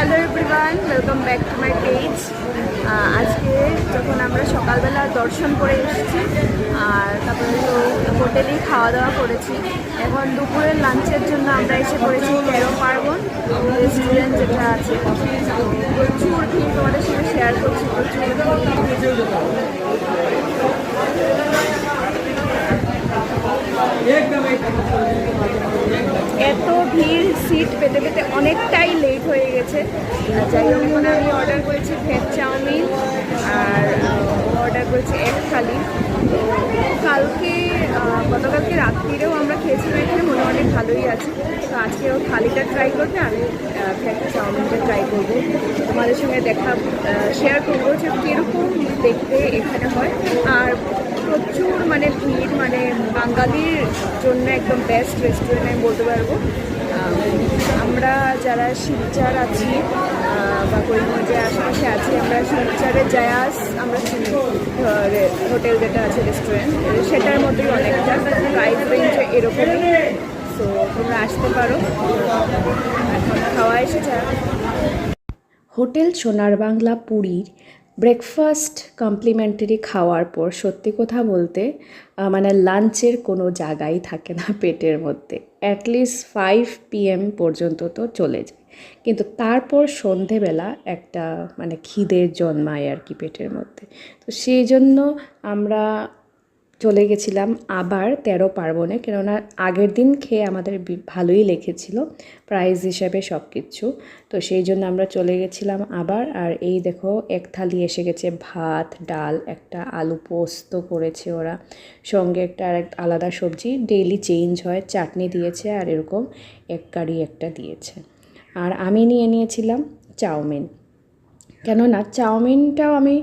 Hello everyone, welcome back to my page. আজকে যখন আমরা সকালবেলা দর্শন করে এসেছি আর তারপরে তো হোটেলেই খাওয়া দাওয়া করেছি, এখন দুপুরের লাঞ্চের জন্য আমরা এসে পড়েছি 13 পার্বণ রেস্টুরেন্ট যেটা আছে। প্রচুর ভিড়, তোমাদের সঙ্গে শেয়ার করছি। প্রচুর এত ভিড়, সিট পেতে পেতে অনেকটাই লেট হয়ে গেছে। যাই হোক, এখন আমি অর্ডার করেছি ভেজ চাউমিন আর অর্ডার করেছি এক থালি। গতকালকে রাত্রিরেও আমরা খেয়েছিলাম, এখানে মোটামুটি ভালোই আছে। তো আজকে ও থালিটা ট্রাই করবে, আমি ভেজ চাউমিনটা ট্রাই করবো। তোমাদের সঙ্গে শেয়ার করবো যে কীরকম দেখতে এখানে হয়। আর প্রচুর ভিড়, বাঙালির জন্য একদম বেস্ট রেস্টুরেন্ট আমি বলতে পারবো। আমরা যারা শিলচর আছি বা করিমগঞ্জে আশেপাশে আছি, আমরা শিলচরে জায়াস আমরা হোটেল যেটা আছে রেস্টুরেন্ট, সেটার মধ্যেই অনেকটা প্রাইস রেঞ্জ এরকমই। তো তোমরা আসতে পারো, এখন খাওয়া এসেছে। হোটেল সোনার বাংলা পুরীর ব্রেকফাস্ট কমপ্লিমেন্টারি খাওয়ার পর সত্যি কথা বলতে লাঞ্চের কোনো জায়গাই থাকে না পেটের মধ্যে। অ্যাটলিস্ট 5 PM পর্যন্ত তো চলে যায়, কিন্তু তারপর সন্ধেবেলা একটা খিদের জন্মায় আর কি পেটের মধ্যে। তো সেই জন্য আমরা চলে গেছিলাম আবার 13 পার্বণে, কেননা আগের দিন খেয়ে আমাদের ভালোই লেগেছিল প্রাইস হিসাবে সব কিছু। তো সেই জন্য আমরা চলে গেছিলাম আবার। আর এই দেখো, এক থালি এসে গেছে, ভাত, ডাল, একটা আলু পোস্ত করেছে ওরা, সঙ্গে একটা আর একটা আলাদা সবজি, ডেইলি চেঞ্জ হয়, চাটনি দিয়েছে আর এরকম এক কারি একটা দিয়েছে। আর আমি নিয়ে নিয়েছিলাম চাউমিন, কেননা চাউমিনটাও আমি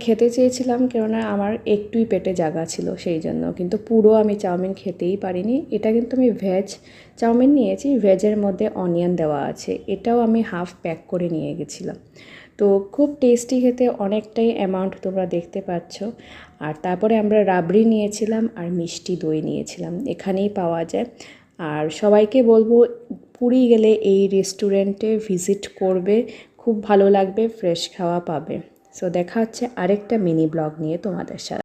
খেতে চেয়েছিলাম, কেননা আমার একটুই পেটে জায়গা ছিল সেই জন্য, কিন্তু পুরো আমি চাউমিন খেতেই পারিনি। এটা কিন্তু আমি ভেজ চাউমিন নিয়েছি, ভেজের মধ্যে অনিয়ন দেওয়া আছে, এটাও আমি হাফ প্যাক করে নিয়ে গেছিলাম। তো খুব টেস্টি খেতে, অনেকটাই অ্যামাউন্ট তোমরা দেখতে পাচ্ছ। আর তারপরে আমরা রাবড়ি নিয়েছিলাম আর মিষ্টি দই নিয়েছিলাম, এখানেই পাওয়া যায়। আর সবাইকে বলবো পুরী গেলে এই রেস্টুরেন্টে ভিজিট করবে, খুব ভালো লাগবে, ফ্রেশ খাওয়া পাবে। সো দেখা হচ্ছে আরেকটা মিনি ব্লগ নিয়ে তোমাদের সাথে।